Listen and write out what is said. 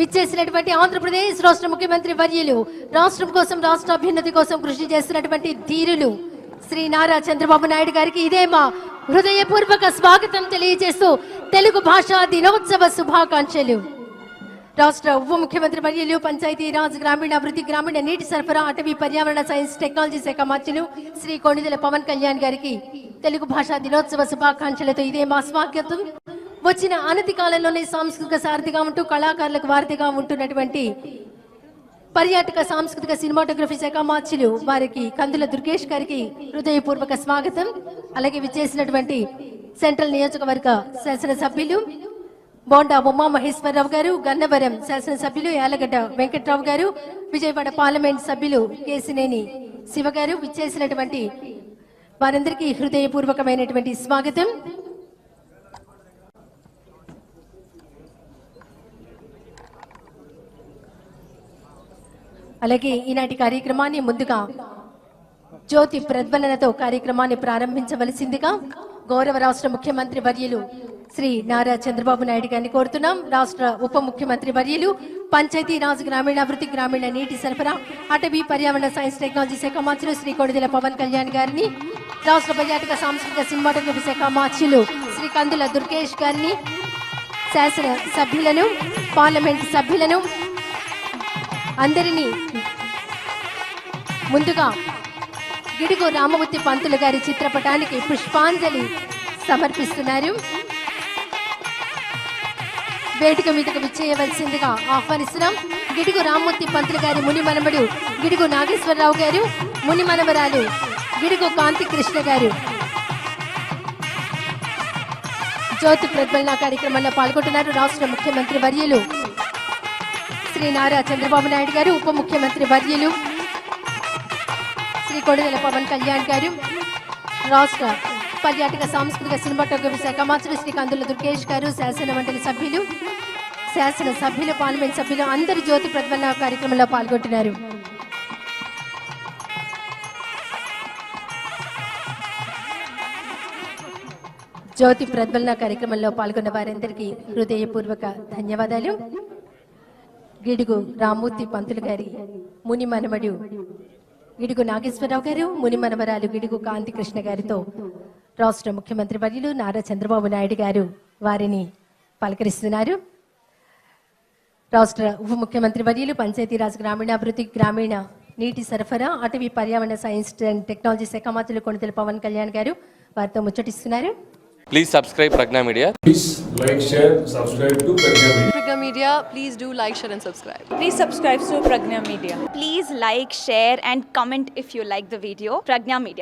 విచ్చేసినటువంటి ఆంధ్రప్రదేశ్ రాష్ట్ర ముఖ్యమంత్రి వర్యులు, రాష్ట్రం కోసం, రాష్ట్ర అభ్యున్నతి కోసం కృషి చేస్తున్నటువంటి ధీరులు శ్రీ నారా చంద్రబాబు నాయుడు గారికి ఇదే మా హృదయపూర్వక స్వాగతం తెలియజేస్తూ తెలుగు భాషా దినోత్సవ శుభాకాంక్షలు. రాష్ట్ర ఉప ముఖ్యమంత్రి వర్యులు, పంచాయతీరాజ్, గ్రామీణాభివృద్ధి, గ్రామీణ నీటి సరఫరా, అటవీ, పర్యావరణ, సైన్స్, టెక్నాలజీ శాఖ మంత్రులు శ్రీ కొణిదెల పవన్ కళ్యాణ్ గారికి తెలుగు భాషా దినోత్సవ శుభాకాంక్షలతో ఇదే మా స్వాగతం. వచ్చిన అనతి కాలంలోనే సాంస్కృతిక సారథిగా ఉంటూ కళాకారులకు వారధిగా ఉంటున్నటువంటి పర్యాటక, సాంస్కృతిక, సినిమాటోగ్రఫీ శాఖ మార్చులు వారికి కందుల దుర్గేష్ గారికి హృదయపూర్వక స్వాగతం. అలాగే విచ్చేసినటువంటి సెంట్రల్ నియోజకవర్గ శాసనసభ్యులు బోండా ఉమా మహేశ్వరరావు గారు, గన్నవరం శాసనసభ్యులు యాలగడ్డ వెంకట్రావు గారు, విజయవాడ పార్లమెంట్ సభ్యులు కేసినేని శివ గారు విచ్చేసినటువంటి వారందరికీ హృదయపూర్వకమైనటువంటి స్వాగతం. అలాగే ఈనాటి కార్యక్రమాన్ని ముందుగా జ్యోతి ప్రజ్వలనతో కార్యక్రమాన్ని ప్రారంభించవలసిందిగా గౌరవ రాష్ట్ర ముఖ్యమంత్రి వర్యులు శ్రీ నారా చంద్రబాబు నాయుడు గారిని కోరుతున్నాం. రాష్ట్ర ఉప ముఖ్యమంత్రి వర్యులు, పంచాయతీరాజ్, గ్రామీణాభివృద్ధి, గ్రామీణ నీటి సరఫరా, అటవీ, పర్యావరణ, సైన్స్, టెక్నాలజీ శాఖ మంత్రులు శ్రీ కొణిదెల పవన్ కళ్యాణ్ గారిని, రాష్ట్ర పర్యాటక, సాంస్కృతిక, సినిమాటోగ్రఫీ శాఖ మంత్రులు శ్రీ కందుల దుర్గేష్ గారిని, శాసన సభ్యులను, పార్లమెంట్ సభ్యులను అందరినీ ముందుగా గిడుగు రామమూర్తి పంతులు గారి చిత్రపటానికి పుష్పాంజలి సమర్పిస్తున్నారు. వేదిక మీదకు విచ్చేయవలసిందిగా ఆహ్వానిస్తున్నాం. గిడుగు రామమూర్తి పంతులు గారి ముని మనవడు గిడుగు నాగేశ్వరరావు గారు, ముని మనవరాలు గిడుగు కాంతి కృష్ణ గారు జ్యోతి ప్రజ్వలన కార్యక్రమంలో పాల్గొంటున్నారు. రాష్ట్ర ముఖ్యమంత్రి వర్యులు శ్రీ నారా చంద్రబాబు నాయుడు గారు, ఉప ముఖ్యమంత్రి వర్యులు శ్రీ కొణిదెల పవన్ కళ్యాణ్ గారు, రాష్ట్ర పర్యాటక, సాంస్కృతిక, సినిమాటోగ్రఫీ శాఖ మంత్రులు శ్రీ కందుల దుర్గేష్ గారు, శాసన మండలి సభ్యులు, శాసనసభ్యులు, పార్లమెంట్ సభ్యులు అందరూ జ్యోతి ప్రజ్వలన కార్యక్రమంలో పాల్గొంటున్నారు. జ్యోతి ప్రజ్వలన కార్యక్రమంలో పాల్గొన్న వారందరికీ హృదయపూర్వక ధన్యవాదాలు. గిడుగు రామమూర్తి పంతులు గారి ముని మనవడు గిడుగు నాగేశ్వరరావు గారు, ముని మనవరాలు గిడుగు కాంతి కృష్ణ గారితో రాష్ట్ర ముఖ్యమంత్రి వర్యులు నారా చంద్రబాబు నాయుడు గారు వారిని పలకరిస్తున్నారు. రాష్ట్ర ఉప ముఖ్యమంత్రి వర్యులు, పంచాయతీరాజ్, గ్రామీణాభివృద్ధి, గ్రామీణ నీటి సరఫరా, అటవీ, పర్యావరణ, సైన్స్ అండ్ టెక్నాలజీ శాఖ మంత్రులు కొణిదెల పవన్ కళ్యాణ్ గారు వారితో ముచ్చటిస్తున్నారు. Please subscribe Pragna Media. Please like, share, subscribe to Pragna Media. Pragna Media, please do like, share and subscribe. Please subscribe to Pragna Media. Please like, share and comment if you like the video. Pragna Media.